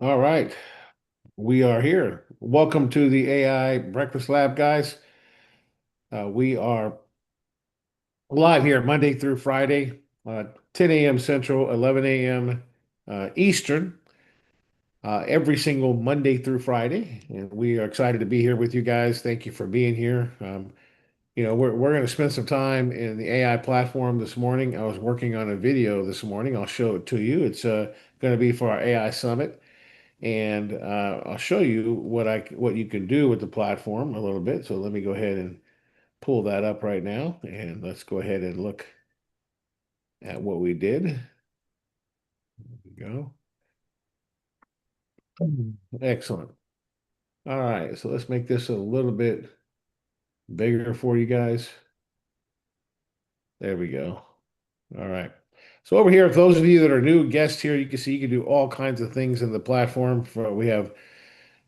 All right, we are here. Welcome to the AI Breakfast Lab, guys. We are live here Monday through Friday, 10 a.m. Central, 11 a.m. Eastern, every single Monday through Friday. And we are excited to be here with you guys. Thank you for being here. We're going to spend some time in the AI platform this morning. I was working on a video this morning. I'll show it to you. It's going to be for our AI Summit. And I'll show you what you can do with the platform a little bit. So let me go ahead and pull that up right now, and let's go ahead and look at what we did. There we go. Excellent. All right, so let's make this a little bit bigger for you guys. There we go. All right. So over here, for those of you that are new guests here, you can see you can do all kinds of things in the platform. We have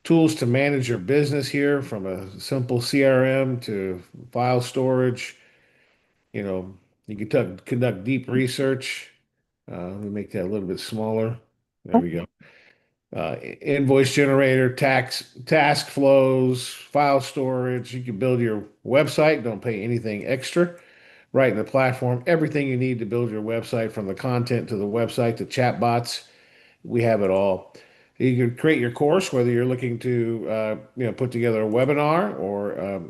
tools to manage your business here, from a simple CRM to file storage. You know, you can conduct deep research. Let me make that a little bit smaller. There we go. Invoice generator, task flows, file storage. You can build your website. Don't pay anything extra. Right in the platform, everything you need to build your website, from the content to the website to chatbots. We have it all. You can create your course, whether you're looking to put together a webinar or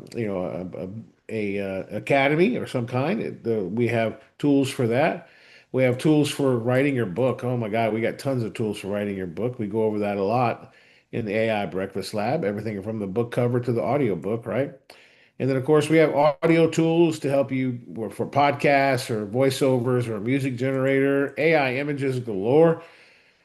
academy or some kind. We have tools for that. We have tools for writing your book. Oh my God, we got tons of tools for writing your book. We go over that a lot in the AI Breakfast Lab. Everything from the book cover to the audio book, right? And then, of course, we have audio tools to help you for podcasts or voiceovers or a music generator, AI images galore.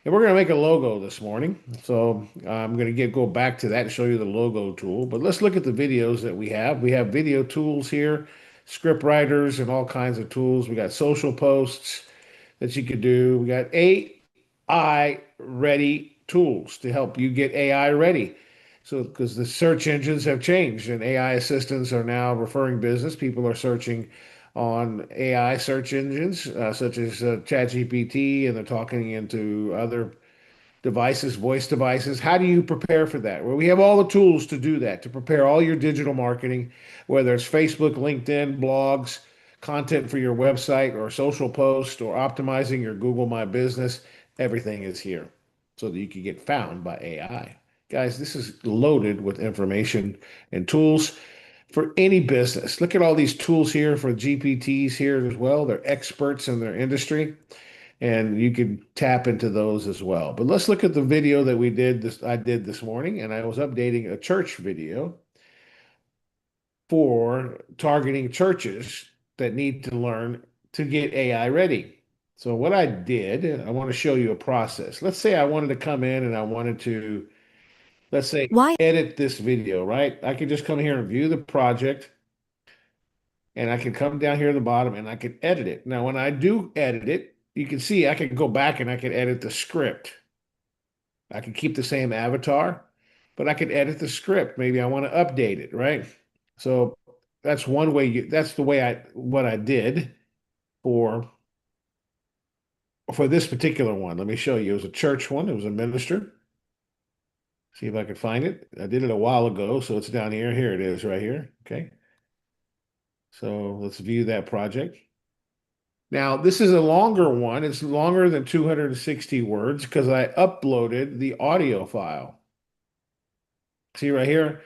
And we're going to make a logo this morning. So I'm going to go back to that and show you the logo tool. But let's look at the videos that we have. We have video tools here, script writers, and all kinds of tools. We got social posts that you could do. We got AI ready tools to help you get AI ready. So, because the search engines have changed and AI assistants are now referring business, people are searching on AI search engines such as ChatGPT, and they're talking into other devices, voice devices. How do you prepare for that? Well, we have all the tools to do that, to prepare all your digital marketing, whether it's Facebook, LinkedIn, blogs, content for your website or social post, or optimizing your Google My Business. Everything is here so that you can get found by AI. Guys, this is loaded with information and tools for any business. Look at all these tools here for GPTs here as well. They're experts in their industry, and you can tap into those as well. But let's look at the video that I did this morning, and I was updating a church video for targeting churches that need to learn to get AI ready. So what I did, I want to show you a process. Let's say I wanted to come in and I wanted to, let's say, Why? edit this video, right? I could just come here and view the project, and I can come down here at the bottom and I can edit it. Now, when I do edit it, you can see I can go back and I can edit the script. I can keep the same avatar, but I could edit the script. Maybe I want to update it, right? So that's one way that's the way what I did for this particular one. Let me show you. It was a church one. It was a minister. See if I can find it. I did it a while ago, so it's down here. Here it is right here. Okay. So let's view that project. Now, this is a longer one. It's longer than 260 words because I uploaded the audio file. See right here,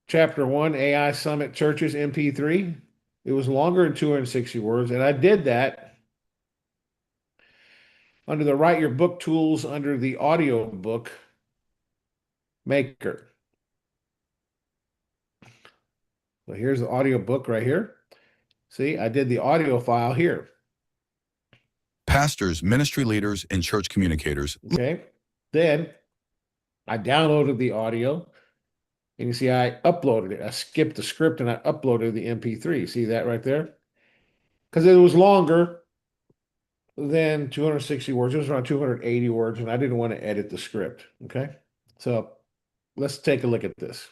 Chapter 1, AI Summit Churches MP3. It was longer than 260 words, and I did that under the Write Your Book tools under the audio book maker. So here's the audio book right here. See, I did the audio file here. Pastors, ministry leaders, and church communicators. Okay. Then I downloaded the audio, and you see I uploaded it. I skipped the script and I uploaded the MP3. See that right there? Because it was longer than 260 words. It was around 280 words, and I didn't want to edit the script. Okay. So let's take a look at this.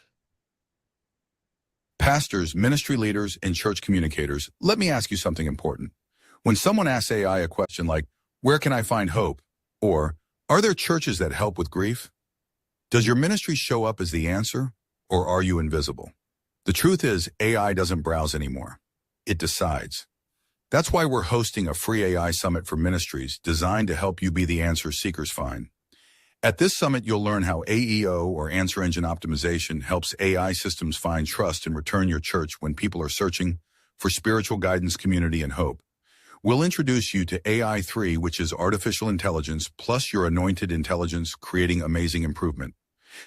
Pastors, ministry leaders, and church communicators. Let me ask you something important. When someone asks AI a question like, where can I find hope? Or, Are there churches that help with grief? Does your ministry show up as the answer, or are you invisible? The truth is, AI doesn't browse anymore. It decides. That's why we're hosting a free AI summit for ministries designed to help you be the answer seekers find. At this summit, you'll learn how AEO, or Answer Engine Optimization, helps AI systems find trust and return your church when people are searching for spiritual guidance, community, and hope. We'll introduce you to AI3, which is artificial intelligence plus your anointed intelligence, creating amazing improvement.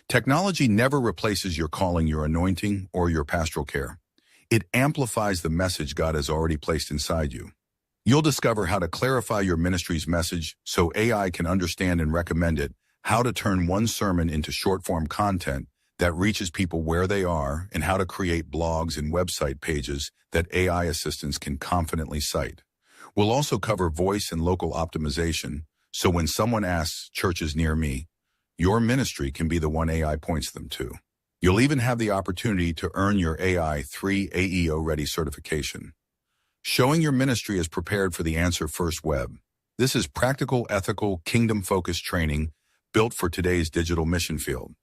Technology never replaces your calling, your anointing, or your pastoral care. It amplifies the message God has already placed inside you. You'll discover how to clarify your ministry's message so AI can understand and recommend it, how to turn one sermon into short-form content that reaches people where they are, and how to create blogs and website pages that AI assistants can confidently cite. We'll also cover voice and local optimization, so when someone asks churches near me, your ministry can be the one AI points them to. You'll even have the opportunity to earn your AI3 AEO Ready certification, showing your ministry is prepared for the Answer First web. This is practical, ethical, kingdom-focused training built for today's digital mission field.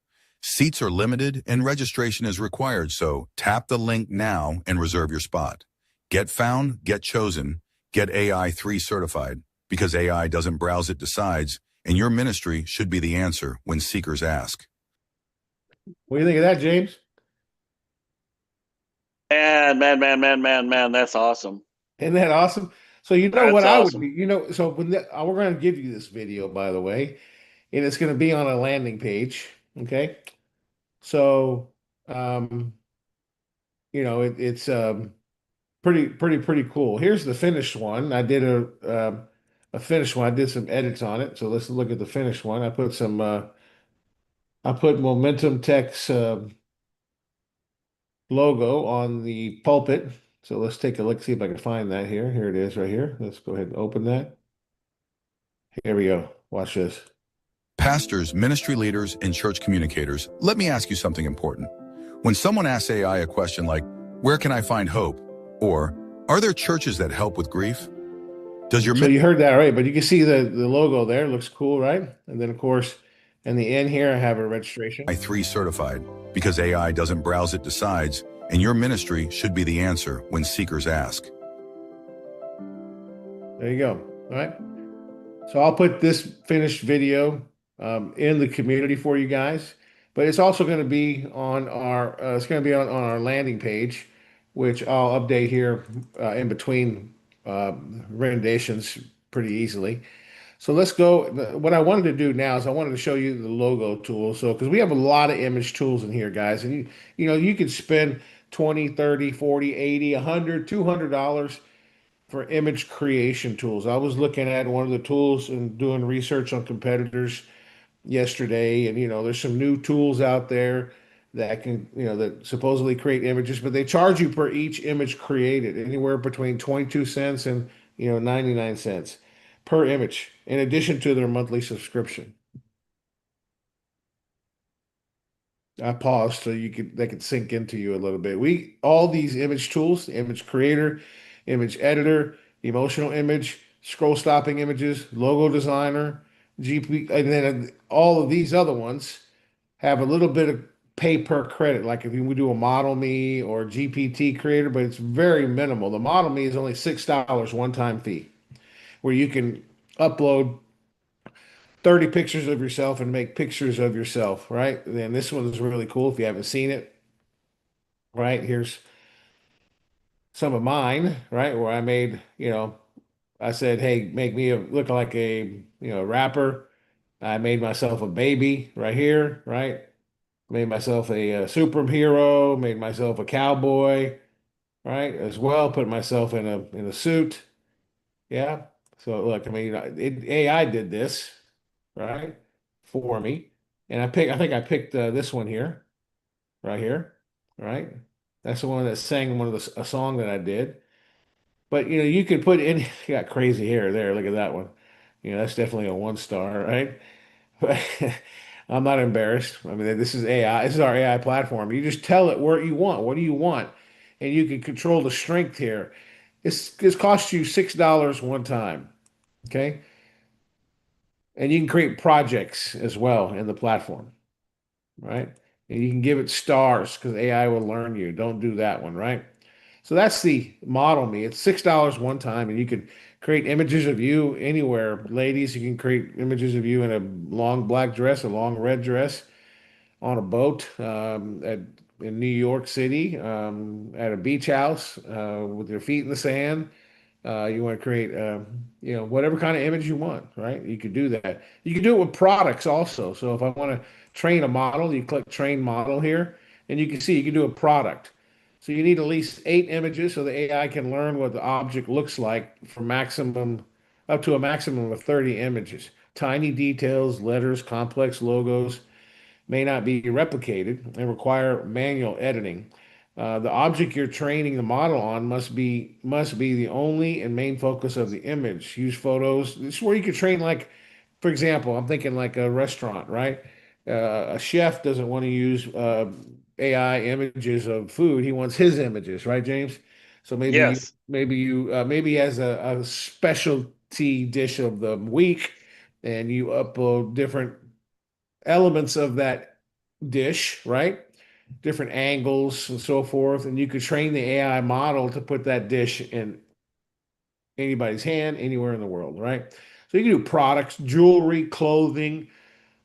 Seats are limited and registration is required, so tap the link now and reserve your spot. Get found, get chosen, get AI3 certified, because AI doesn't browse, it decides, and your ministry should be the answer when seekers ask. What do you think of that, James? Man, that's awesome. Isn't that awesome? So you know That's what I would be, awesome. so we're going to give you this video, by the way, and it's going to be on a landing page. Okay. So, um, it's pretty cool. Here's the finished one. I did a finished one. I did some edits on it. So let's look at the finished one. I put Momentum Tech's logo on the pulpit. So let's take a look, see if I can find that here. Here it is right here. Let's go ahead and open that. Here we go. Watch this. Pastors, ministry leaders, and church communicators, let me ask you something important. When someone asks AI a question like, "Where can I find hope?" or "Are there churches that help with grief?" Does your So you heard that right, but you can see the logo there. Looks cool, right? And then of course, in the end here, I have a registration. AI3 certified? Because AI doesn't browse, it decides, and your ministry should be the answer when seekers ask. There you go. All right. So I'll put this finished video in the community for you guys, but it's also going to be on it's going to be on our landing page, which I'll update here in between renditions pretty easily. So let's go. What I wanted to do now is I wanted to show you the logo tool. So because we have a lot of image tools in here, guys, and you could spend 20, 30, 40, 80, 100, $200 for image creation tools. I was looking at one of the tools and doing research on competitors yesterday, and there's some new tools out there that can, that supposedly create images, but they charge you per each image created, anywhere between 22 cents and 99 cents per image, in addition to their monthly subscription. I paused so they could sink into you a little bit. All these image tools, image creator, image editor, emotional image, scroll stopping images, logo designer, GP, and then all of these other ones have a little bit of pay per credit. Like if we do a Model Me or GPT creator, but it's very minimal. The Model Me is only $6 one-time fee, where you can upload 30 pictures of yourself and make pictures of yourself, right? And this one is really cool if you haven't seen it, right? Here's some of mine, right? Where I made, I said, hey, make me look like a, rapper. I made myself a baby right here, right? Made myself a superhero, made myself a cowboy, right? As well, put myself in a suit. Yeah. So look, I mean, AI did this, right, for me, and I think I picked this one here, right here, right. That's the one that sang one of a song that I did. But you could put in. You got crazy hair there. Look at that one. That's definitely a 1 star, right? But I'm not embarrassed. I mean, this is AI. This is our AI platform. You just tell it what you want. What do you want? And you can control the strength here. This costs you $6 one time. Okay. And you can create projects as well in the platform, right? And you can give it stars because AI will learn you. Don't do that one, right? So that's the Model Me. It's $6 one time, and you can create images of you anywhere. Ladies, you can create images of you in a long black dress, a long red dress, on a boat in New York City, at a beach house with your feet in the sand. You want to create, whatever kind of image you want, right? You could do that. You can do it with products also. So if I want to train a model, you click train model here, and you can see you can do a product. So you need at least 8 images so the AI can learn what the object looks like for maximum, up to a maximum of 30 images. Tiny details, letters, complex logos may not be replicated and require manual editing. The object you're training the model on must be the only and main focus of the image. Use photos. This is where you could train, like, for example, I'm thinking like a restaurant, right? A chef doesn't want to use AI images of food. He wants his images, right, James? So Yes. maybe as a specialty dish of the week, and you upload different elements of that dish, right? Different angles and so forth. And you could train the AI model to put that dish in anybody's hand, anywhere in the world, right? So you can do products, jewelry, clothing,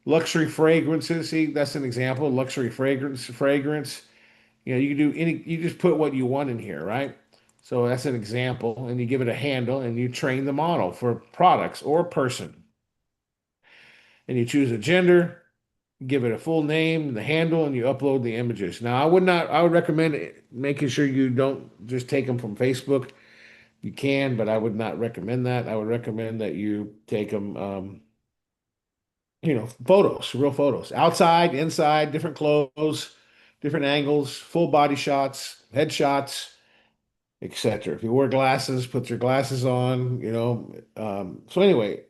luxury fragrances. See, that's an example. Luxury fragrance. You can do any, you just put what you want in here, right? So that's an example. And you give it a handle and you train the model for products or person. And you choose a gender, give it a full name, the handle, and you upload the images. Now, I would recommend making sure you don't just take them from Facebook. You can, but I would not recommend that. I would recommend that you take them, photos, real photos, outside, inside, different clothes, different angles, full body shots, headshots, etc. If you wear glasses, put your glasses on, so anyway,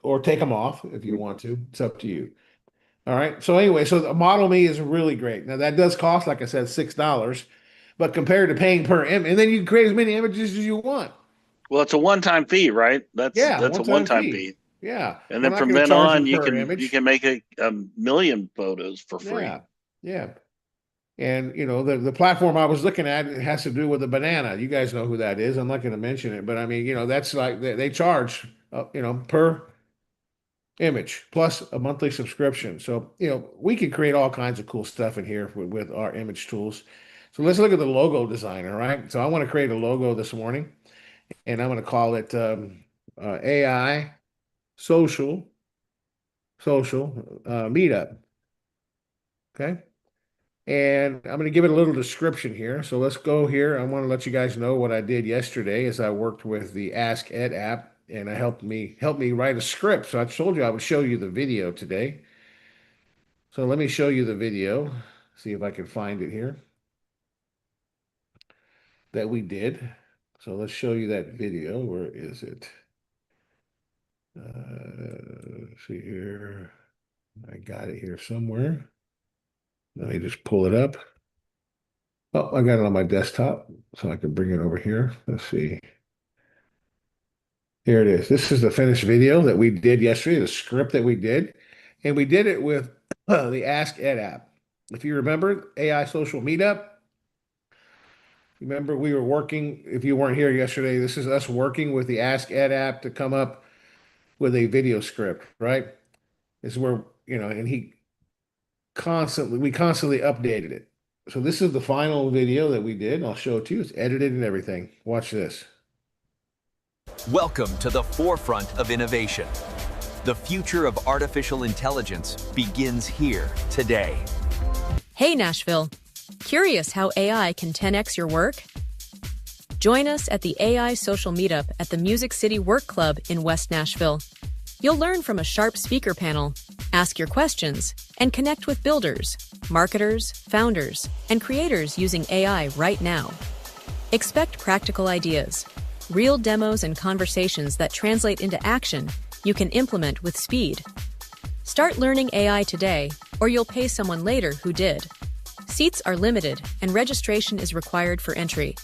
or take them off if you want to. It's up to you. All right. So anyway, so the Model Me is really great. Now that does cost, like I said, $6, but compared to paying per image, and then you can create as many images as you want. Well, it's a one-time fee, right? That's Yeah, that's a one-time one-time fee. fee, Yeah, and we're then not from going to then charge you on, you per can you image. can make a million photos for free. Yeah, yeah. And the platform I was looking at, it has to do with the banana. You guys know who that is. I'm not going to mention it, but I mean, that's like they charge, per image plus a monthly subscription. So, we can create all kinds of cool stuff in here with our image tools. So let's look at the logo designer, right? So I want to create a logo this morning, and I'm going to call it AI social meetup. Okay. And I'm going to give it a little description here. So let's go here. I want to let you guys know what I did yesterday as I worked with the Ask Ed app, and it helped me write a script. So I told you I would show you the video today. So let me show you the video. See if I can find it here that we did. So let's show you that video. Where is it? Let's see here. I got it here somewhere. Let me just pull it up. Oh, I got it on my desktop, so I can bring it over here. Let's see. Here it is. This is the finished video that we did yesterday, the script that we did. And we did it with the Ask Ed app. If you remember, AI Social Meetup, remember we were working, if you weren't here yesterday, this is us working with the Ask Ed app to come up with a video script, right? This is where, and we constantly updated it. So this is the final video that we did. I'll show it to you. It's edited and everything. Watch this. Welcome to the forefront of innovation. The future of artificial intelligence begins here today. Hey Nashville, curious how AI can 10x your work? Join us at the AI Social Meetup at the Music City Work Club in West Nashville. You'll learn from a sharp speaker panel, ask your questions, and connect with builders, marketers, founders, and creators using AI right now. Expect practical ideas, real demos and conversations that translate into action you can implement with speed. Start learning AI today, or you'll pay someone later who did. Seats are limited, and registration is required for entry.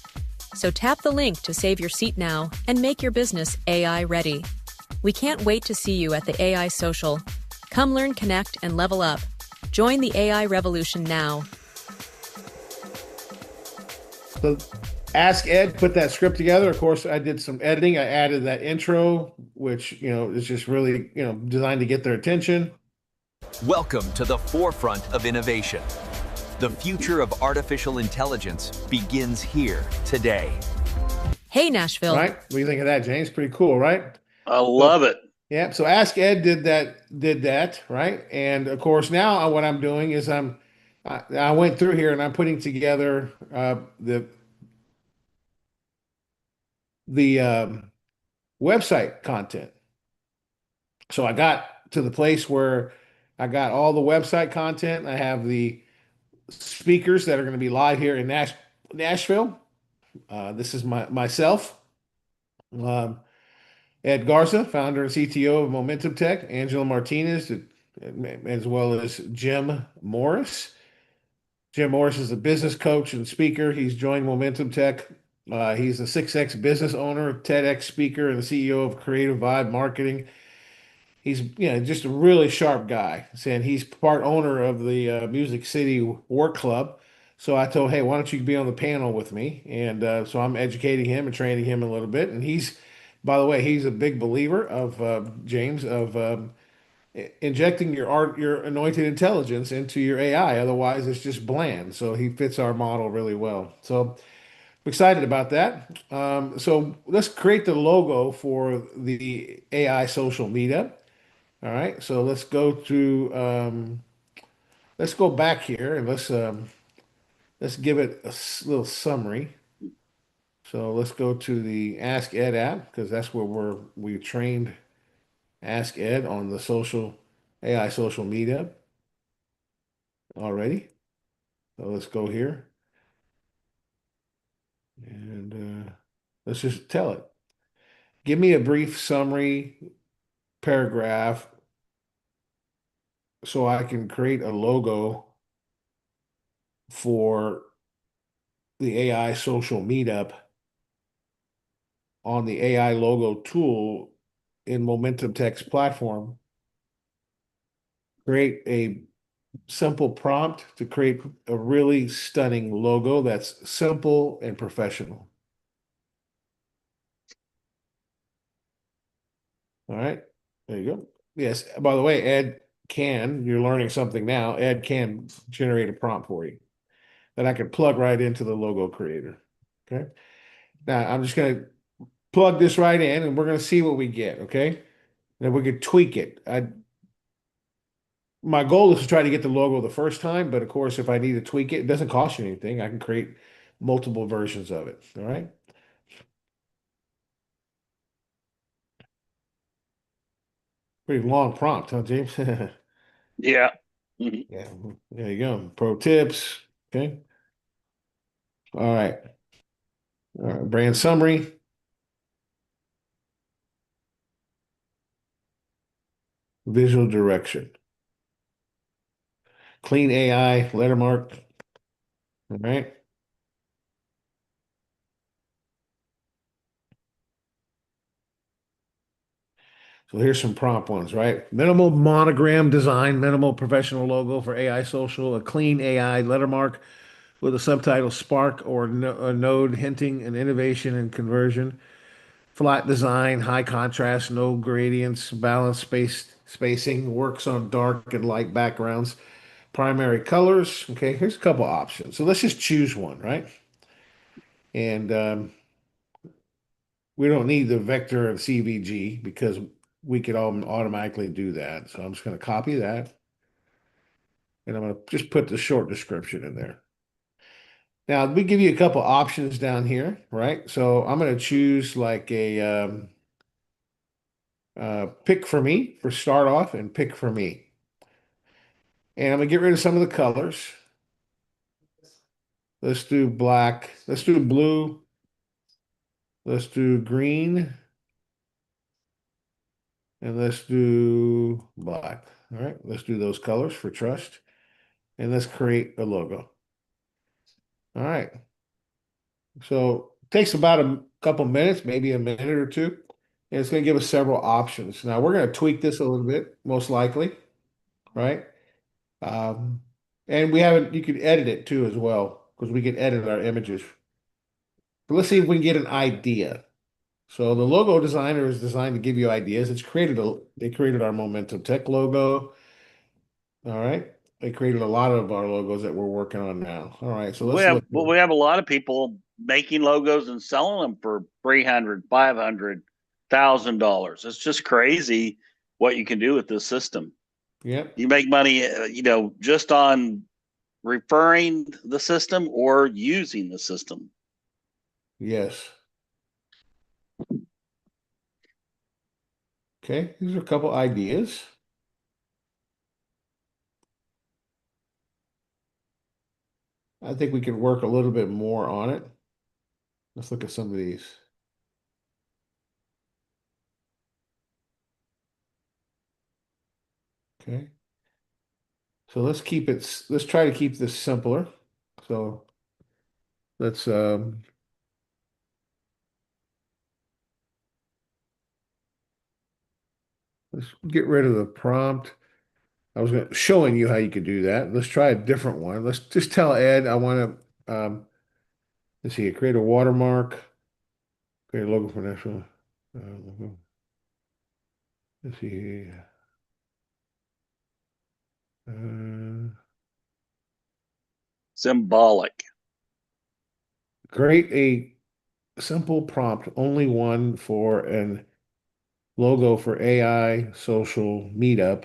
So tap the link to save your seat now and make your business AI ready. We can't wait to see you at the AI Social. Come learn, connect, and level up. Join the AI revolution now. So Ask Ed put that script together. Of course, I did some editing. I added that intro, which, is just really, designed to get their attention. Welcome to the forefront of innovation. The future of artificial intelligence begins here today. Hey, Nashville. Right? What do you think of that, James? Pretty cool, right? I love it. Yeah. So Ask Ed did that, right? And of course, now what I'm doing is I went through here and I'm putting together the website content. So I got to the place where I got all the website content. I have the speakers that are going to be live here in Nashville. This is myself, um, Ed Garza, founder and CTO of Momentum Tech, Angela Martinez, as well as Jim Morris. Jim Morris is a business coach and speaker. He's joined Momentum Tech. He's a 6X business owner, TEDx speaker, and the CEO of Creative Vibe Marketing. He's just a really sharp guy. Saying he's part owner of the Music City Work Club. So I told, hey, why don't you be on the panel with me? And so I'm educating him and training him a little bit. And by the way, he's a big believer of James of injecting your anointed intelligence into your AI. Otherwise, it's just bland. So he fits our model really well. So I'm excited about that. So let's create the logo for the AI social meetup. All right, so let's go back here and let's give it a little summary. So let's go to the Ask Ed app because that's where we trained Ask Ed on the AI social meetup already. So let's go here and let's just tell it. Give me a brief summary paragraph so I can create a logo for the AI social meetup on the AI logo tool in Momentum Tech's platform. Create a simple prompt to create a really stunning logo that's simple and professional. All right, there you go. Yes, by the way, you're learning something now. Ed can generate a prompt for you that I can plug right into the logo creator. Okay. Now I'm just going to plug this right in and we're going to see what we get. Okay. And we could tweak it. My goal is to try to get the logo the first time, but of course, if I need to tweak it, it doesn't cost you anything. I can create multiple versions of it. All right. Pretty long prompt, huh, James? Yeah. Mhm. Yeah, there you go. Pro tips. Okay. All right. All right. Brand summary. Visual direction. Clean AI, lettermark. All right. So here's some prompt ones, right? Minimal monogram design, minimal professional logo for AI social, a clean AI lettermark with a subtitle Spark or a node hinting an innovation and conversion. Flat design, high contrast, no gradients, balanced spacing, works on dark and light backgrounds. Primary colors. Okay, here's a couple options. So let's just choose one, right? And we don't need the vector of CVG because we could all automatically do that. So I'm just going to copy that. And I'm going to just put the short description in there. Now, we give you a couple options down here, right? So I'm going to choose like a pick for me for start off and pick for me. And I'm going to get rid of some of the colors. Let's do black. Let's do blue. Let's do green. And let's do black. All right, let's do those colors for trust. And let's create a logo. All right. So it takes about a couple minutes, maybe a minute or two. and it's going to give us several options. Now we're going to tweak this a little bit, most likely, right? Um, and we haven't, you can edit it too as well, because we can edit our images. But let's see if we can get an idea. So the logo designer is designed to give you ideas. They created our Momentum Tech logo. All right. They created a lot of our logos that we're working on now. All right. So let's look. We have a lot of people making logos and selling them for 300, 500,000 dollars. It's just crazy what you can do with this system. Yep. You make money, just on referring the system or using the system. Yes. Okay. These are a couple ideas. I think we could work a little bit more on it. Let's look at some of these. Okay. So let's try to keep this simpler. So let's let's get rid of the prompt. Showing you how you could do that. Let's try a different one. Let's just tell Ed I want to let's see, create a watermark, create a logo for national. Logo. Let's see. Uh, Symbolic. create a simple prompt, only one for an logo for AI social meetup.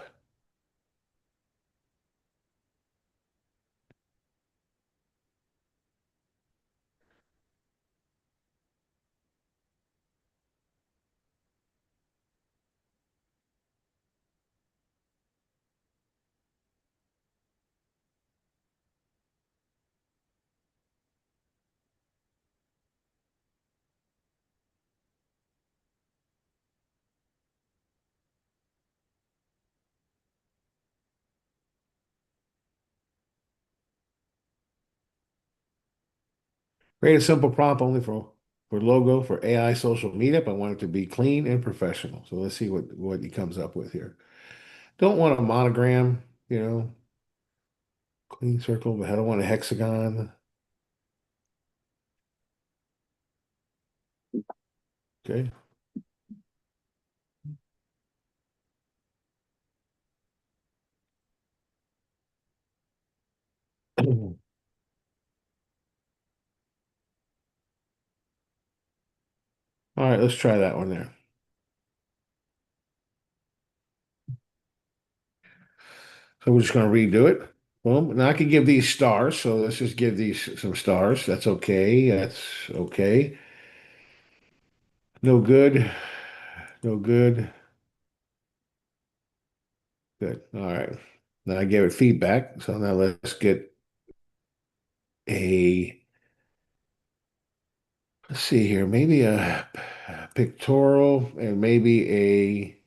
Create a simple prompt only for logo for AI social meetup. I want it to be clean and professional. So let's see what he comes up with here. Don't want a monogram, clean circle, but I don't want a hexagon. Okay. All right, let's try that one there. So we're just going to redo it. Boom. Now I can give these stars. So let's just give these some stars. That's okay. That's okay. No good. No good. Good. All right. Now I gave it feedback. So now let's get a, let's see here, maybe a pictorial and maybe a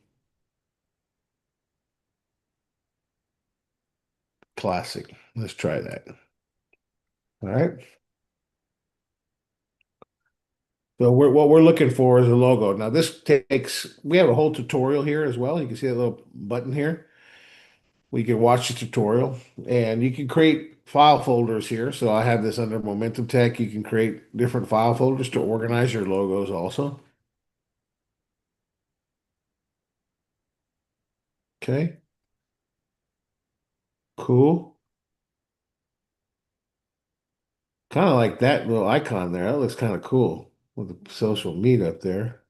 classic. Let's try that. All right. So what we're looking for is a logo. Now we have a whole tutorial here as well. You can see that little button here. We can watch the tutorial and you can create file folders here. So I have this under Momentum Tech. You can create different file folders to organize your logos also. Okay, cool. Kind of like that little icon there. That looks kind of cool with the social meetup there.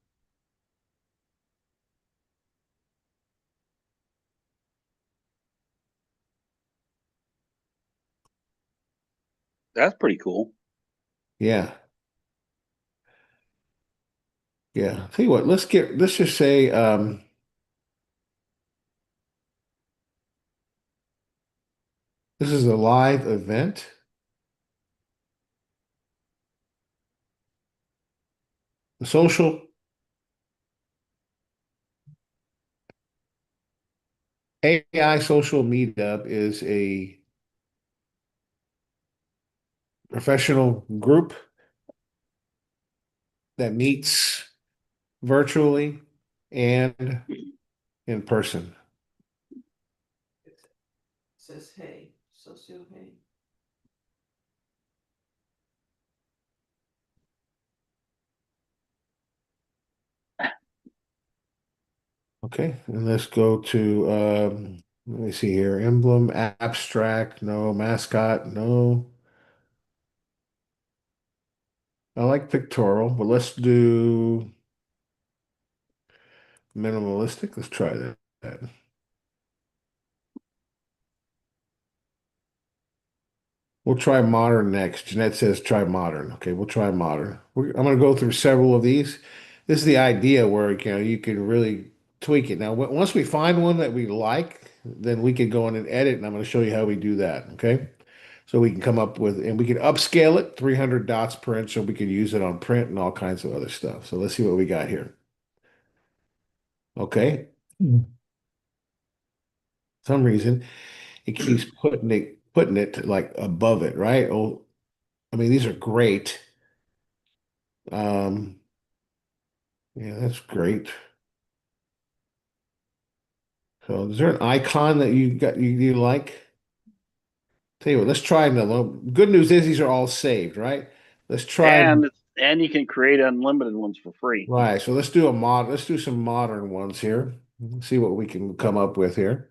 That's pretty cool. Yeah. Yeah. Tell you what, let's just say this is a live event. The social AI social meetup is a professional group that meets virtually and in person. Says hey, socio hey. Okay, and let's go to let me see here. Emblem, abstract, no. Mascot, no. I like pictorial, but let's do minimalistic. Let's try that. We'll try modern next. Jeanette says try modern. Okay, we'll try modern. I'm going to go through several of these. This is the idea where you can really tweak it. Now, once we find one that we like, then we can go in and edit, and I'm going to show you how we do that. Okay, so we can come up with, and we can upscale it 300 dots per inch, so we can use it on print and all kinds of other stuff. So let's see what we got here. Okay, some reason it keeps putting it like above it, right? Oh, I mean, these are great. Um, yeah, that's great. So is there an icon that you like? Tell you what, let's try another one. Good news is these are all saved, right? Let's try And you can create unlimited ones for free. right. So let's do some modern ones here. See what we can come up with here.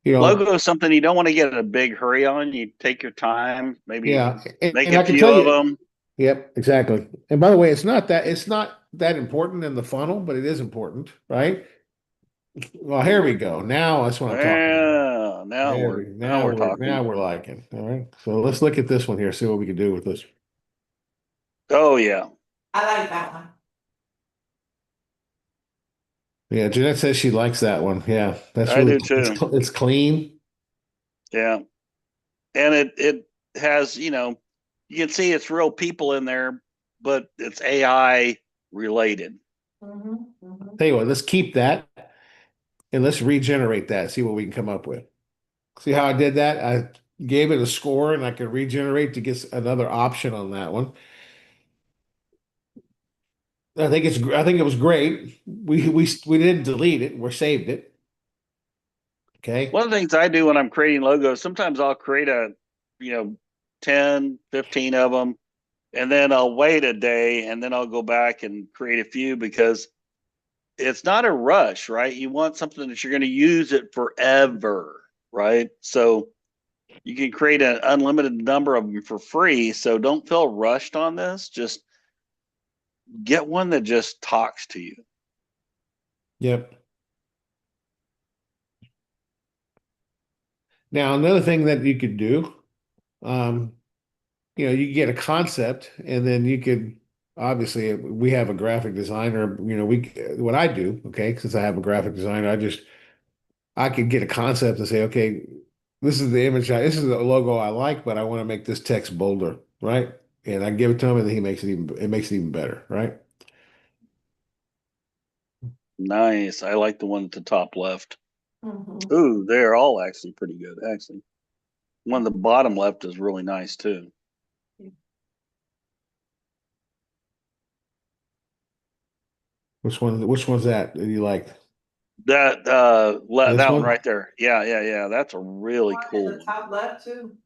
You know, Logo is something you don't want to get in a big hurry on. You take your time, maybe yeah, make and a I can few tell of you, them. yep, exactly. And by the way, it's not that important in the funnel, but it is important, right? Well, here we go. Now that's what I'm talking about. Yeah, now There we're we now now we're we're talking. now we're liking. All right. So let's look at this one here, see what we can do with this. Oh yeah, I like that one. Yeah, Jeanette says she likes that one. Yeah, that's I really do too. it's clean. Yeah, and it has you can see it's real people in there, but it's AI related. Tell you what, let's keep that and let's regenerate that, see what we can come up with. See how I did that? I gave it a score and I could regenerate to get another option on that one. I think it was great. We didn't delete it, we saved it. Okay. One of the things I do when I'm creating logos, sometimes I'll create you know, 10, 15 of them, and then I'll wait a day and then I'll go back and create a few because it's not a rush, right? You want something that you're going to use it forever, right? So you can create an unlimited number of them for free. So don't feel rushed on this. Just get one that just talks to you. Yep. Now another thing that you could do, um, you get a concept and then you could obviously we have a graphic designer, what I do, okay, since I have a graphic designer, I could get a concept and say, okay, this is the logo I like, but I want to make this text bolder, right? And I give it to him and then it makes it even better, right? Nice. I like the one at the top left. Mhm. Ooh, they're all actually pretty good. Actually, one at the bottom left is really nice too. Which one's that you like? This That one one? right there. Yeah. That's a really One in cool the one. top left too.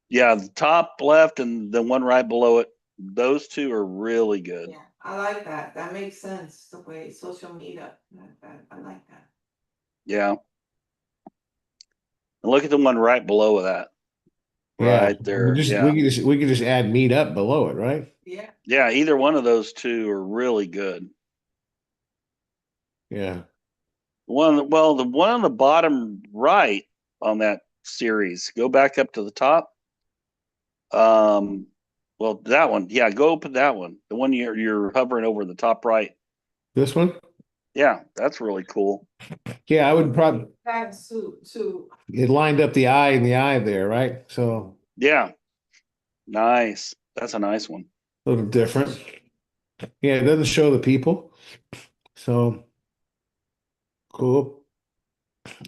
Yeah, the top left and the one right below it. Those two are really good. Yeah, I like that. That makes sense. The way social media. I like that. Yeah. And look at the one right below that. Yeah. Right there. Yeah. We could just add meet up below it, right? Yeah. Yeah, either one of those two are really good. Yeah. The one on the bottom right on that series, go back up to the top. Um, well, that one, yeah, go open that one. The one you're hovering over the top right. This one? Yeah, that's really cool. Yeah, I would probably That suit too. it lined up the eye and the eye there, right? So Yeah, nice. That's a nice one. a little different. Yeah, it doesn't show the people. So cool.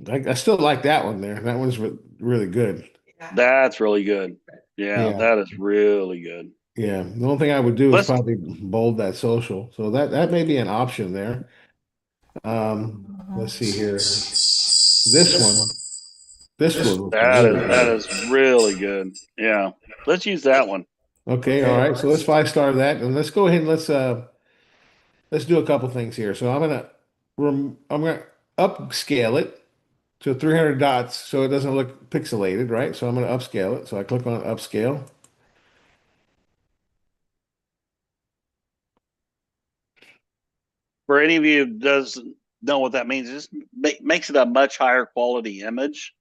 I still like that one there. That one's really good. Yeah. That's really good. Yeah, Yeah. that is really good. Yeah, the only thing I would do is Let's probably bold that social. So that may be an option there. Let's see here. This one, this one looks really that good. is really good. Yeah. Let's use that one. Okay, all right. So let's five-star that, and let's go ahead and let's do a couple things here. So I'm gonna upscale it to 300 dots so it doesn't look pixelated, right? So I'm gonna upscale it. So I click on upscale. For any of you who doesn't know what that means, it just makes it a much higher quality image.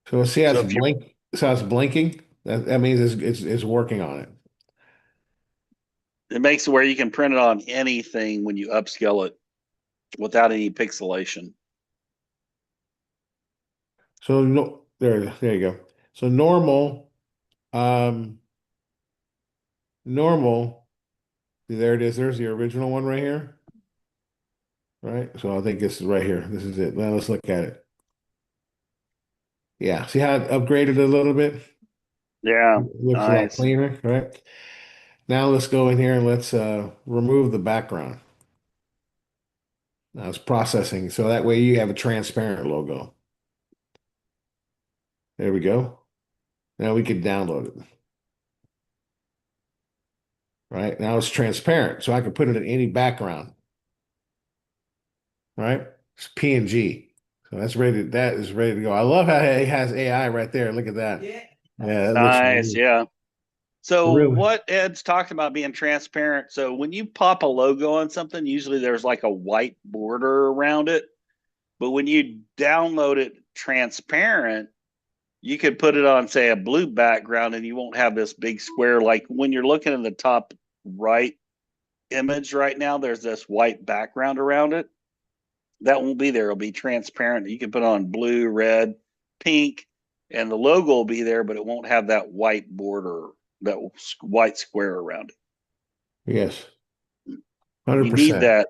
So see how So it's if you, blink, so how it's blinking. That means it's working on it. it makes it where you can print it on anything when you upscale it without any pixelation. So no, there you go. So um, normal. There it is. There's the original one right here, right? So I think this is right here. This is it. Now let's look at it. Yeah, see how it upgraded a little bit? Yeah. Looks a lot Nice. cleaner, right? Now let's go in here and let's remove the background. Now it's processing, so that way you have a transparent logo. There we go. Now we can download it. Right? Now it's transparent, so I can put it in any background. Right? It's PNG. So that is ready to go. I love how it has AI right there. Look at that. Yeah. Yeah, that looks Nice. really, Yeah. So really. what Ed's talking about being transparent. So when you pop a logo on something, usually there's like a white border around it. But when you download it transparent, you could put it on, say, a blue background and you won't have this big square. Like when you're looking in the top right image right now, there's this white background around it. That won't be there. It'll be transparent. You can put on blue, red, pink, and the logo will be there, but it won't have that white border, that white square around it. Yes, You need 100%. that.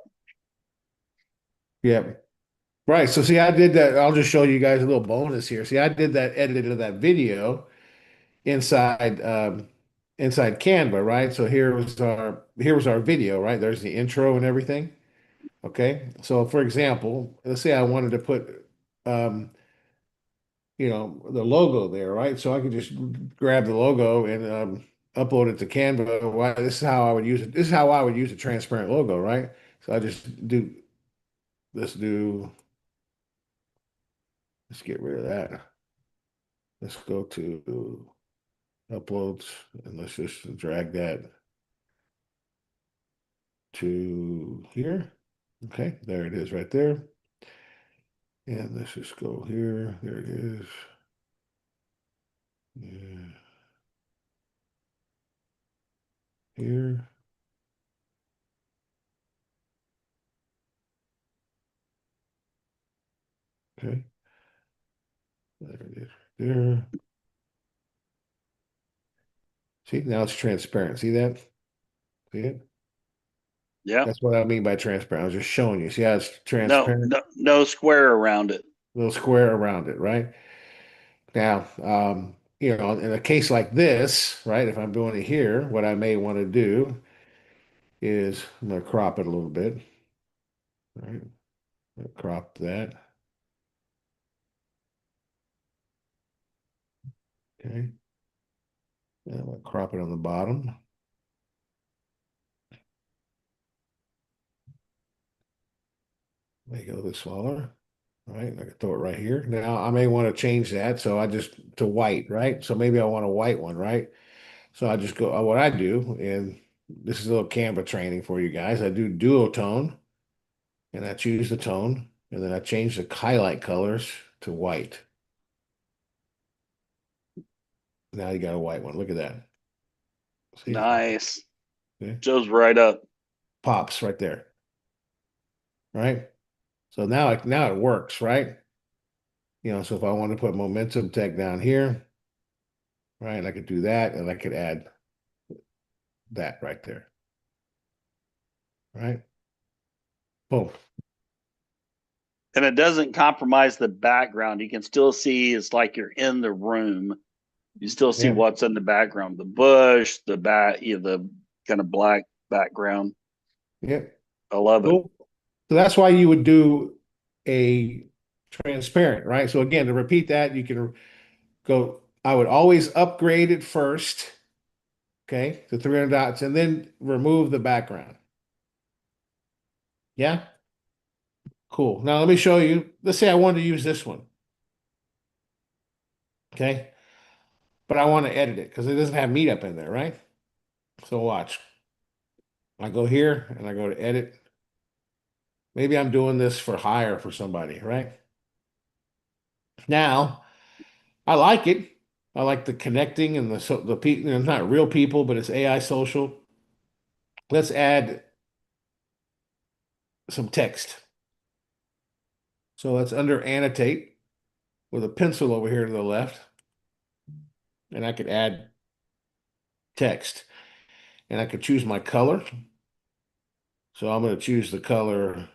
Yeah. Right. So see, I did that. I'll just show you guys a little bonus here. See, I did that edit of that video inside inside Canva, right? So here was our video, right? There's the intro and everything. Okay. So for example, let's say I wanted to put um, the logo there, right? So I could just grab the logo and upload it to Canva. Why this is how I would use it. This is how I would use a transparent logo, right? So I just do let's do let's get rid of that. Let's go to uploads and let's just drag that to here. Okay, there it is right there. And let's just go here. There it is. Yeah. Here. Okay. There it is. There. See, now it's transparent. See that? See it? Yeah. That's what I mean by transparent. I was just showing you. See how it's No, transparent? no, no square around it. Little square around it, right? Now, in a case like this, right, if I'm doing it here, what I may want to do is I'm going to crop it a little bit. Right? Crop that. Okay. And I'm going to crop it on the bottom. Make it a little bit smaller. Right. I can throw it right here. Now I may want to change that. So I just to white, right? So maybe I want a white one, right? So I just go what I do, and this is a little Canva training for you guys. I do duotone and I choose the tone, and then I change the highlight colors to white. Now you got a white one. Look at that. See? Nice. Okay. Shows right up. Pops right there. Right? So now it works, right? So if I want to put momentum tech down here, right, I could do that, and I could add that right there. Right? Boom. And it doesn't compromise the background. You can still see it's like you're in the room You still see Yeah. what's in the background, the bush, the kind of black background. Yeah. I love it. Cool. So that's why you would do a transparent, right? So again, to repeat that, you can go, I would always upgrade it first, okay, to 300 dots, and then remove the background. Yeah? Cool. Now let me show you. Let's say I wanted to use this one, okay? But I want to edit it because it doesn't have meetup in there, right? So watch. I go here and I go to edit. Maybe I'm doing this for hire for somebody, right? Now, I like it. I like the connecting and the people, it's not real people, but it's AI social. Let's add some text. So let's under annotate with a pencil over here to the left, and I could add text. And I could choose my color. So I'm going to choose the color,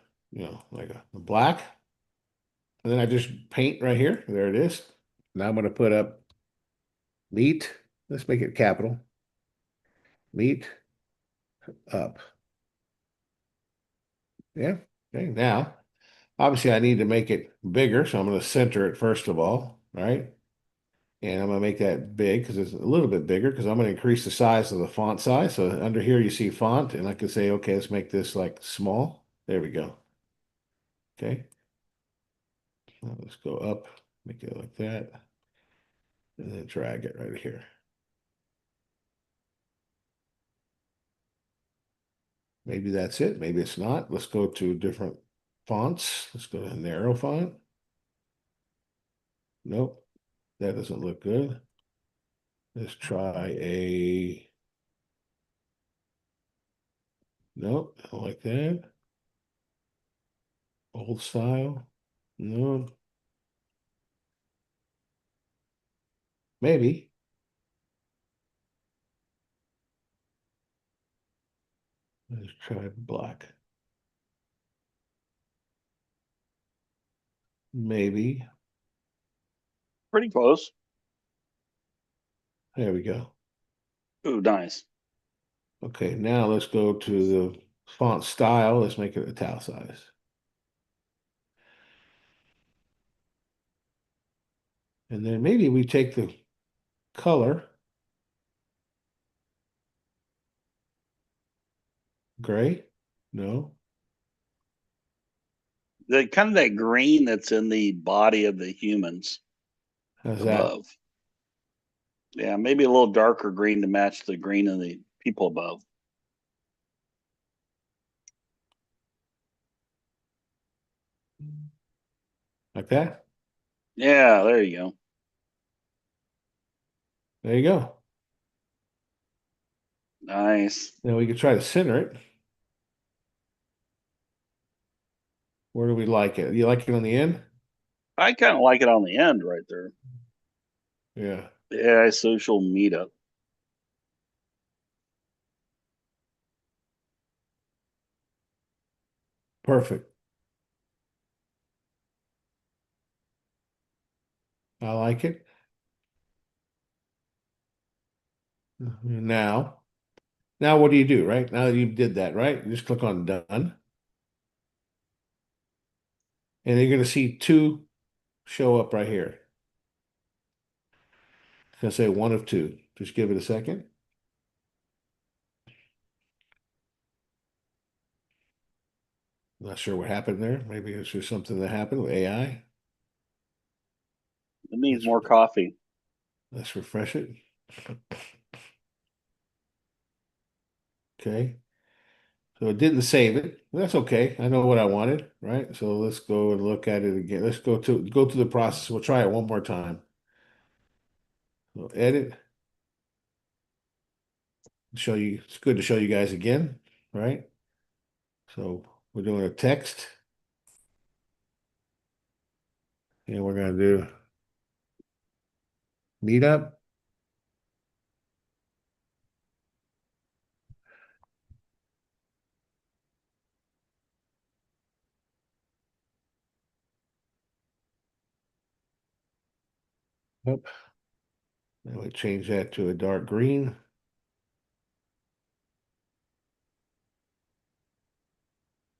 like a black. And then I just paint right here. There it is. Now I'm going to put up meet. Let's make it capital. Meet up. Yeah. Okay. Now, obviously, I need to make it bigger. So I'm going to center it first of all. Right. And I'm going to make that big because it's a little bit bigger because I'm going to increase the size of the font size. So under here, you see font. And I can say, okay, let's make this like small. There we go. Okay. Now let's go up, make it like that, and then drag it right here. Maybe that's it. Maybe it's not. Let's go to different fonts. Let's go to narrow font. Nope, that doesn't look good. Let's try a, nope, I don't like that. Old style. No, maybe. Let's try black. Maybe. Pretty close. There we go. Ooh, nice. Okay, now let's go to the font style. Let's make it italicized. And then maybe we take the color, gray. No. The kind of that green that's in the body of the humans How's that? above. Yeah, maybe a little darker green to match the green of the people above. Like that? Yeah, there you go. There you go. Nice. Now we could try to center it. Where do we like it? You like it on the end? I kind of like it on the end right there. Yeah. The AI social meetup. Perfect. I like it. Now what do you do, right? Now that you did that, right? You just click on done. And you're going to see two show up right here. It's going to say one of two. Just give it a second. Not sure what happened there. Maybe it's just something that happened with AI. It needs Let's, more coffee. let's refresh it. Okay. So it didn't save it. That's okay. I know what I wanted, right? So let's go and look at it again. Let's go through the process. We'll try it one more time. So edit. Show you. It's good to show you guys again, right? So we're doing a text, and we're gonna do meetup. Yep. Then we change that to a dark green.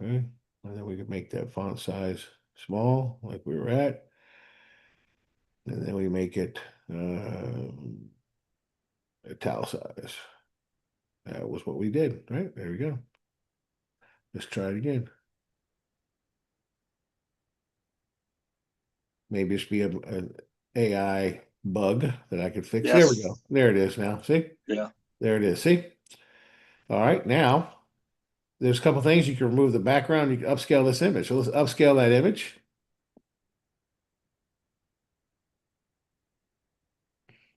Okay. And then we can make that font size small, like we were at. And then we make it italicized. That was what we did, right? There we go. Let's try it again. Maybe it's be an AI bug that I could fix. There we Yes. go. There it is now. See? Yeah. There it is. See? All right. Now, there's a couple things. You can remove the background. You can upscale this image. So let's upscale that image.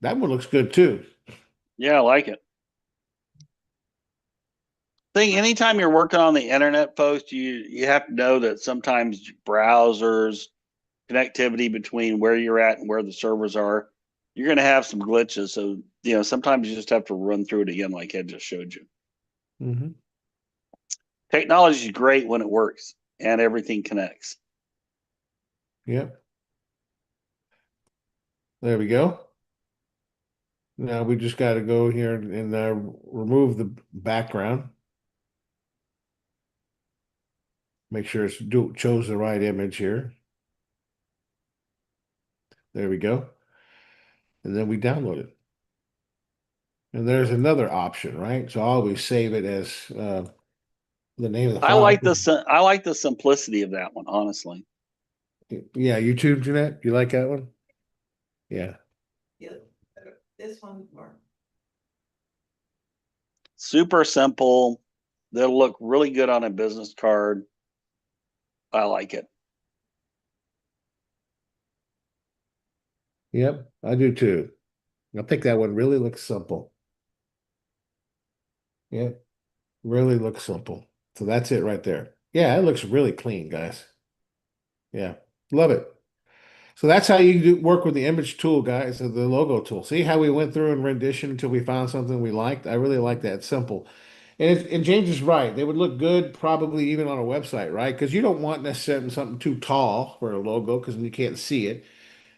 That one looks good too. Yeah, I like it. Anytime you're working on the internet, folks, you have to know that sometimes browsers, connectivity between where you're at and where the servers are, you're going to have some glitches. So, sometimes you just have to run through it again, like Ed just showed you. Mm-hmm. Technology is great when it works and everything connects. Yep. There we go. Now we just got to go here and remove the background. Make sure it's chose the right image here. There we go. And then we download it. And there's another option, right? So I always save it as the name of the file. I like the simplicity of that one, honestly. Yeah, YouTube, Jeanette, you like that one? Yeah. Yeah, this one more. Super simple. They'll look really good on a business card. I like it. Yep, I do too. I think that one really looks simple. Yep, really looks simple. So that's it right there. Yeah, it looks really clean, guys. Yeah, love it. So that's how you work with the image tool, guys, the logo tool. See how we went through and rendition until we found something we liked? I really like that. Simple. And James is right. They would look good probably even on a website, right? Because you don't want necessarily something too tall for a logo because you can't see it,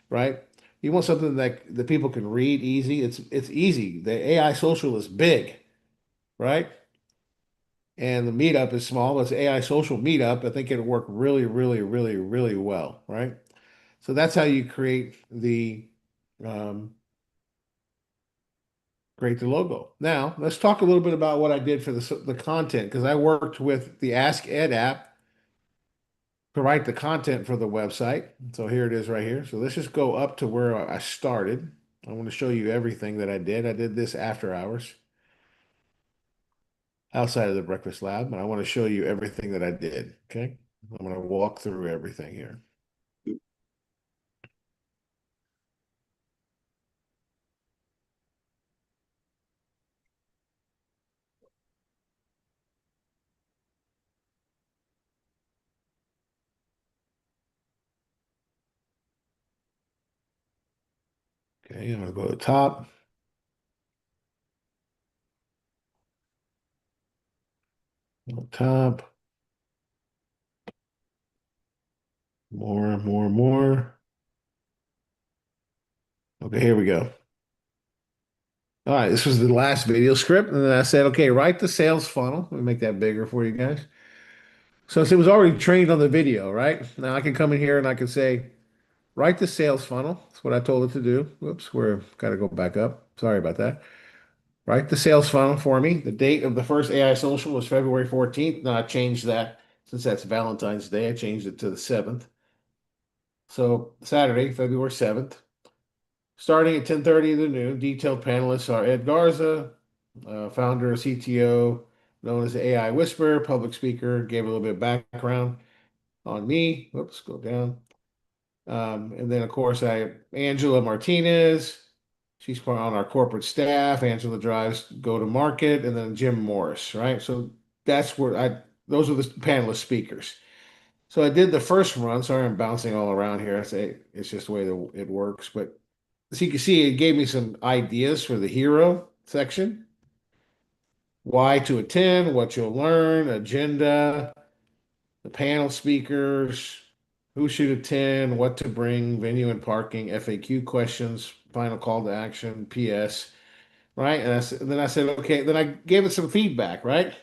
right? You want something that people can read easy. It's easy. The AI social is big, right? And the meetup is small, but it's AI social meetup. I think it'll work really, really, really, really well, right? So that's how you um, create the logo. Now let's talk a little bit about what I did for the content because I worked with the Ask Ed app to write the content for the website. So here it is right here. So let's just go up to where I started. I want to show you everything that I did. I did this after hours outside of the breakfast lab, and I want to show you everything that I did. Okay. I'm going to walk through everything here. Okay, I'm going to go to the top. Top. More. Okay, here we go. All right, this was the last video script. And then I said, okay, write the sales funnel. Let me make that bigger for you guys. So it was already trained on the video, right? Now I can come in here and I can say, write the sales funnel. That's what I told it to do. Whoops, we're got to go back up. Sorry about that. Write the sales funnel for me. The date of the first AI social was February 14th. Now I changed that since that's Valentine's Day. I changed it to the 7th. So Saturday, February 7th. Starting at 10:30 in the noon, detailed panelists are Ed Garza, founder, CTO, known as the AI Whisperer, public speaker, gave a little bit of background on me. Whoops, go down. And then, of course, Angela Martinez. She's part on our corporate staff. Angela drives go to market, and then Jim Morris, right? So that's where those are the panelist speakers. So I did the first run. Sorry, I'm bouncing all around here. I say it's just the way that it works, but as you can see, it gave me some ideas for the hero section. Why to attend, what you'll learn, agenda, the panel speakers, who should attend, what to bring, venue and parking, FAQ questions, final call to action, PS, right? And then I said, okay, then I gave it some feedback, right?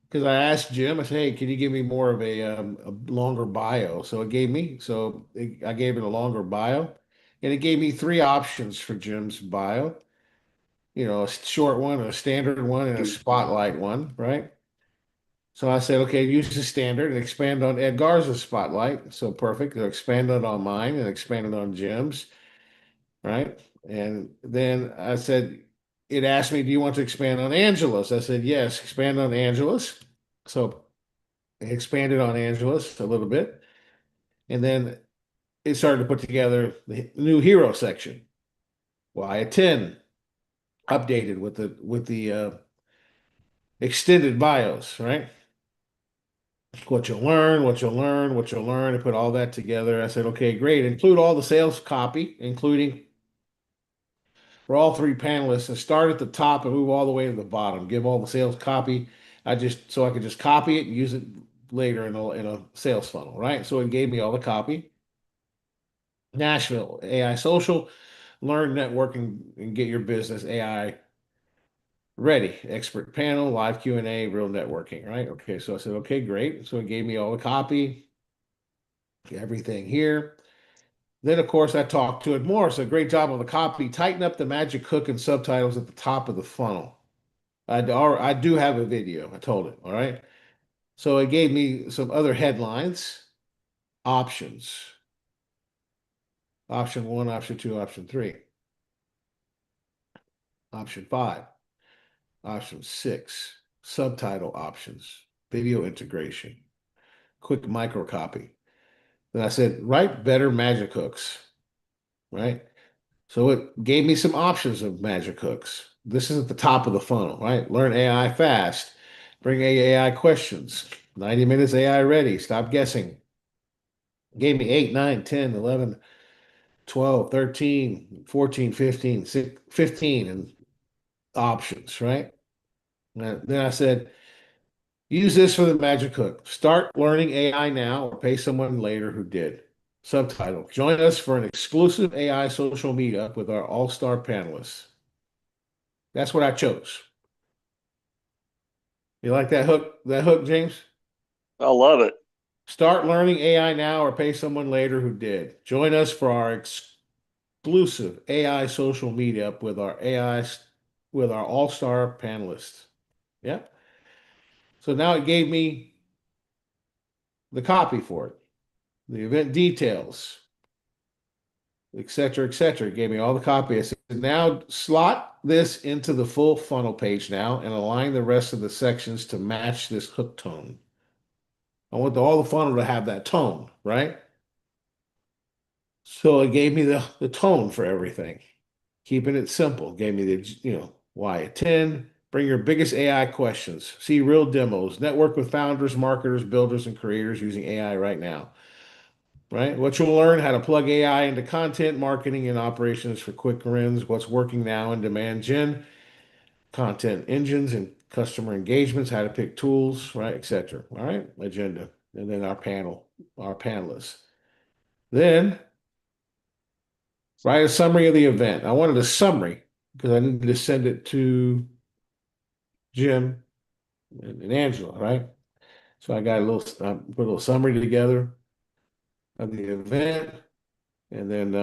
Because I asked Jim, I said, hey, can you give me more of a longer bio? So I gave it a longer bio, and it gave me three options for Jim's bio. A short one, a standard one, and a spotlight one, right? So I said, okay, use the standard and expand on Ed Garza's spotlight. So perfect. So expanded on mine and expanded on Jim's, right? And then I said, it asked me, do you want to expand on Angela's? I said, yes, expand on Angela's. So I expanded on Angela's a little bit. And then it started to put together the new hero section. Wyatt 10 updated with the extended bios, right? What you'll learn, what you'll learn, what you'll learn, and put all that together. I said, okay, great. Include all the sales copy, including for all three panelists, and start at the top and move all the way to the bottom. Give all the sales copy. So I could just copy it and use it later in a sales funnel, right? So it gave me all the copy. Nashville, AI social, learn, network, and get your business AI ready. Expert panel, live Q&A, real networking, right? Okay, so I said, okay, great. So it gave me all the copy, everything here. Then, of course, I talked to it more. So great job on the copy. Tighten up the magic hook and subtitles at the top of the funnel. I do have a video. I told it. All right. So it gave me some other headlines, options. Option one, option two, option three. Option five, option six, subtitle options, video integration, quick micro copy. Then I said, write better magic hooks, right? So it gave me some options of magic hooks. This is at the top of the funnel, right? Learn AI fast. Bring AI questions. 90 minutes AI ready. Stop guessing. Gave me 8, 9, 10, 11, 12, 13, 14, 15, 15 and options, right? And then I said, use this for the magic hook. Start learning AI now or pay someone later who did. Subtitle, join us for an exclusive AI social meetup with our all-star panelists. That's what I chose. You like that hook, James? I love it. Start learning AI now or pay someone later who did. Join us for our exclusive AI social meetup with our all-star panelists. Yeah. So now it gave me the copy for it, the event details, et cetera, et cetera. It gave me all the copy. I said, now slot this into the full funnel page now and align the rest of the sections to match this hook tone. I want all the funnel to have that tone, right? So it gave me the tone for everything, keeping it simple. Gave me why attend, bring your biggest AI questions, see real demos, network with founders, marketers, builders, and creators using AI right now. Right? What you'll learn how to plug AI into content, marketing, and operations for quick wins, what's working now in demand gen, content engines and customer engagements, how to pick tools, right, etc. All right, agenda. And then our panelists. Then write a summary of the event. I wanted a summary because I needed to send it to Jim and Angela, right? So I put a little summary together of the event, and then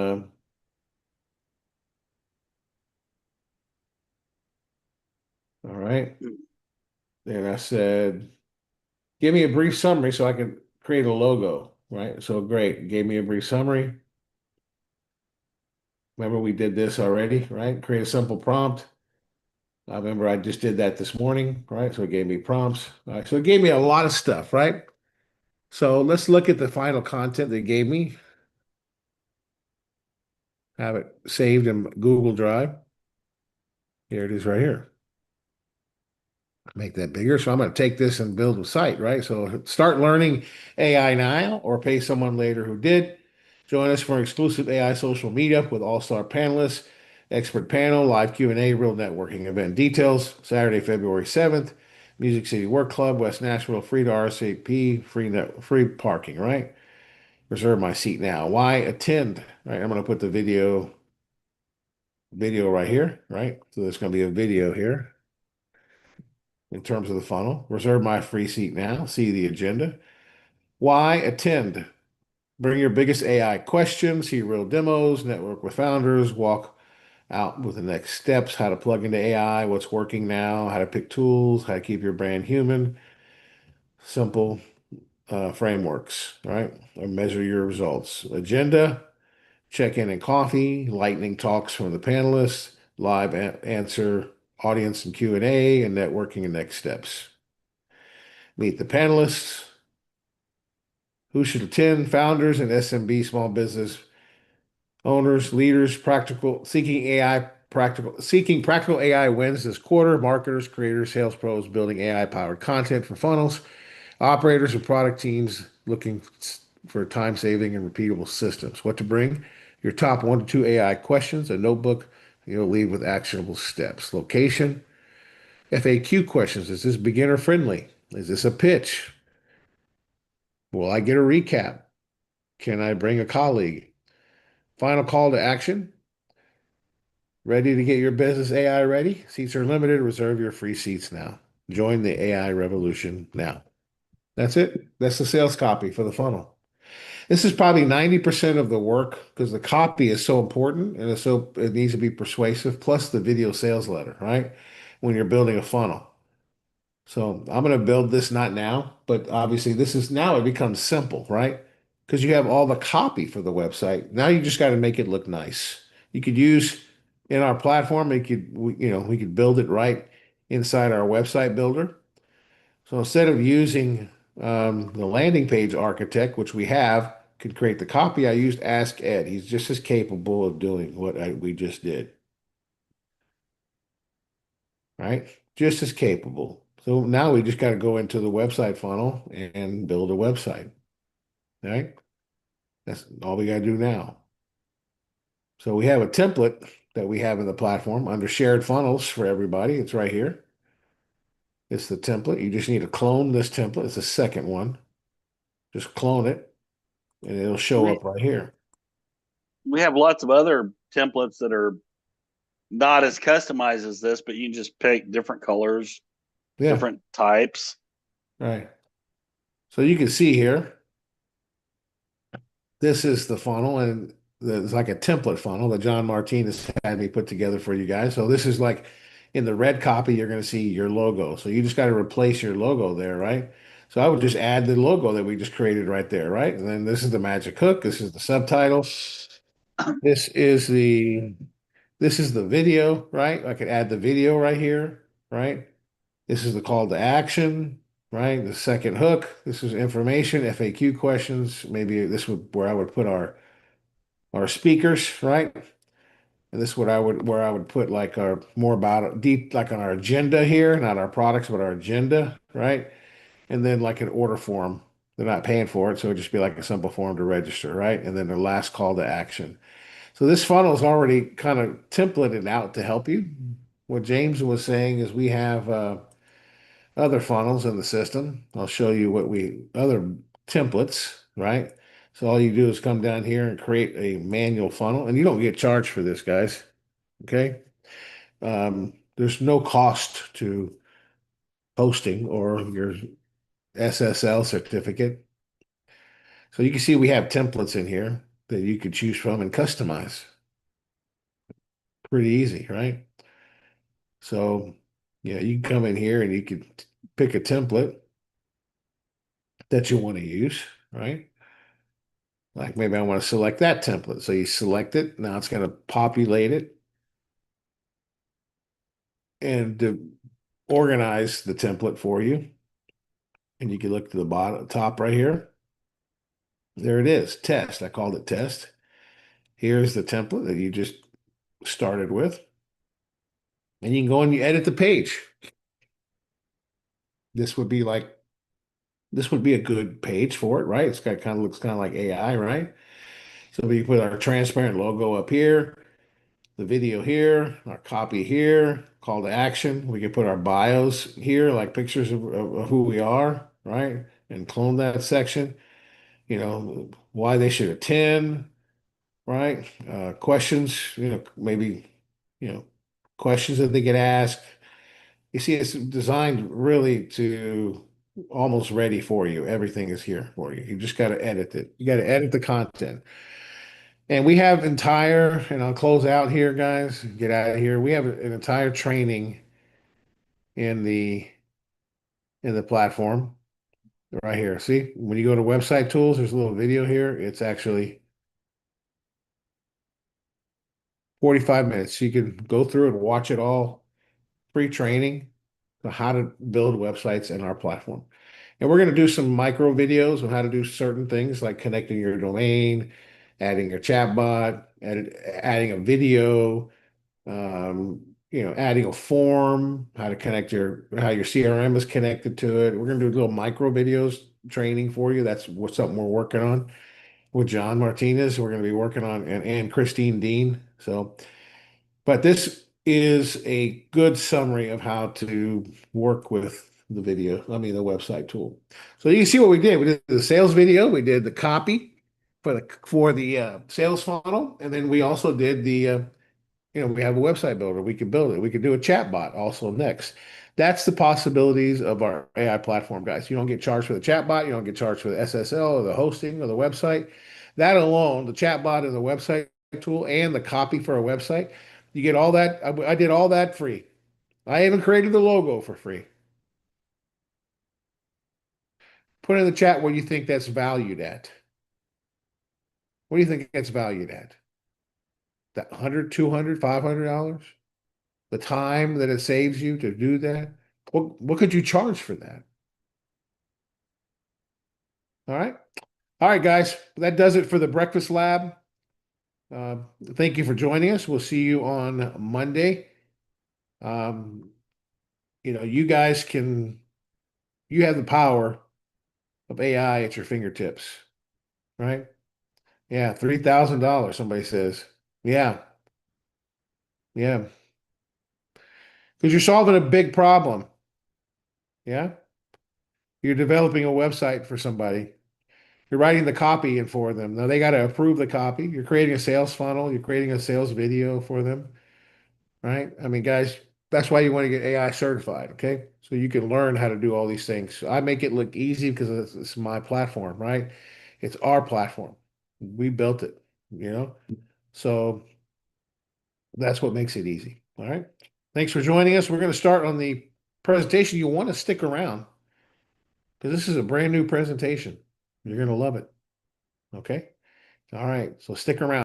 all right. Then I said, give me a brief summary so I can create a logo, right? So great, gave me a brief summary. Remember we did this already, right? Create a simple prompt. I remember I just did that this morning, right? So it gave me prompts. All right, so it gave me a lot of stuff, right? So let's look at the final content they gave me. Have it saved in Google Drive. Here it is right here. Make that bigger. So I'm going to take this and build a site, right? So start learning AI now or pay someone later who did. Join us for an exclusive AI social meetup with all-star panelists, expert panel, live Q&A, real networking event details, Saturday, February 7th, Music City Work Club, West Nashville, free to RSVP, free parking, right? Reserve my seat now. Why attend? Right. I'm going to put the video right here, right? So there's going to be a video here in terms of the funnel. Reserve my free seat now. See the agenda. Why attend? Bring your biggest AI questions, see real demos, network with founders, walk out with the next steps, how to plug into AI, what's working now, how to pick tools, how to keep your brand human, simple frameworks, right? Or measure your results. Agenda, check-in and coffee, lightning talks from the panelists, live answer audience and Q&A, and networking and next steps. Meet the panelists. Who should attend? Founders and SMB small business owners, leaders, seeking practical AI wins this quarter, marketers, creators, sales pros building AI powered content for funnels, operators and product teams looking for time saving and repeatable systems. What to bring? Your top 1 to 2 AI questions, a notebook you'll leave with actionable steps. Location, FAQ questions. Is this beginner friendly? Is this a pitch? Will I get a recap? Can I bring a colleague? Final call to action. Ready to get your business AI ready? Seats are limited. Reserve your free seats now. Join the AI revolution now. That's it. That's the sales copy for the funnel. This is probably 90% of the work because the copy is so important and it needs to be persuasive, plus the video sales letter, right? When you're building a funnel. So I'm going to build this not now, but obviously this is now it becomes simple, right? Because you have all the copy for the website. Now you just got to make it look nice. You could use in our platform, we could build it right inside our website builder. So instead of using the landing page architect, which we have, could create the copy, I used Ask Ed. He's just as capable of doing what we just did, right? Just as capable. So now we just got to go into the website funnel and build a website, right? That's all we got to do now. So we have a template that we have in the platform under shared funnels for everybody. It's right here. It's the template. You just need to clone this template. It's the second one. Just clone it and it'll show We up right here. we have lots of other templates that are not as customized as this, but you can just pick different colors, Yeah, different types. right. So you can see here, this is the funnel, and it's like a template funnel that John Martinez had me put together for you guys. So this is like in the red copy, you're going to see your logo. So you just got to replace your logo there, right? So I would just add the logo that we just created right there, right? And then this is the magic hook. This is the subtitle. This is the video, right? I could add the video right here, right? This is the call to action, right? The second hook. This is information, FAQ questions. Maybe this would where I would put our speakers, right? And this is what I would where I would put like our more about deep like on our agenda here, not our products, but our agenda, right? And then like an order form. They're not paying for it, so it'd just be like a simple form to register, right? And then the last call to action. So this funnel is already kind of templated out to help you. What James was saying is we have other funnels in the system. I'll show you other templates, right? So all you do is come down here and create a manual funnel, and you don't get charged for this, guys. Okay. There's no cost to posting or your SSL certificate. So you can see we have templates in here that you could choose from and customize. Pretty easy, right? So yeah, you can come in here and you could pick a template that you want to use, right? Like maybe I want to select that template. So you select it. Now it's going to populate it and to organize the template for you. And you can look to the bottom, top right here. There it is, test. I called it test. Here's the template that you just started with. And you can go and you edit the page. This would be like, this would be a good page for it, right? It's got kind of looks kind of like AI, right? So we put our transparent logo up here, the video here, our copy here, call to action. We can put our bios here, like pictures of who we are, right? And clone that section. why they should attend, right? Questions, maybe, you know, questions that they get asked. You see, it's designed really to almost ready for you. Everything is here for you. You just got to edit it. You got to edit the content. And we have and I'll close out here, guys, get out of here. We have an entire training in the platform right here. See, when you go to website tools, there's a little video here. It's actually 45 minutes. You can go through and watch it all. Free training on how to build websites in our platform. And we're going to do some micro videos on how to do certain things like connecting your domain, adding your chatbot, adding a video, adding a form, how to connect how your CRM is connected to it. We're going to do little micro videos training for you. That's something we're working on with John Martinez. We're going to be working on and Christine Dean. So, but this is a good summary of how to work with the the website tool. So you can see what we did. We did the sales video, we did the copy for the sales funnel, and then we also did we have a website builder. We can build it. We could do a chat bot also next. That's the possibilities of our AI platform, guys. You don't get charged for the chat bot. You don't get charged for the SSL or the hosting or the website. That alone, the chat bot and the website tool and the copy for a website, you get all that. I did all that free. I even created the logo for free. Put in the chat what you think that's valued at. What do you think that's valued at? That 100, 200, $500? The time that it saves you to do that? What could you charge for that? All right. All right, guys. That does it for the Breakfast Lab. Thank you for joining us. We'll see you on Monday. You guys you have the power of AI at your fingertips, right? Yeah, $3,000, somebody says. Yeah, yeah. Because you're solving a big problem. Yeah. You're developing a website for somebody. You're writing the copy in for them. Now they got to approve the copy. You're creating a sales funnel. You're creating a sales video for them, right? I mean, guys, that's why you want to get AI certified, okay? So you can learn how to do all these things. So I make it look easy because it's my platform, right? It's our platform. We built it, you know? So that's what makes it easy. All right. Thanks for joining us. We're going to start on the presentation. You want to stick around because this is a brand new presentation. You're going to love it. Okay. All right. So stick around.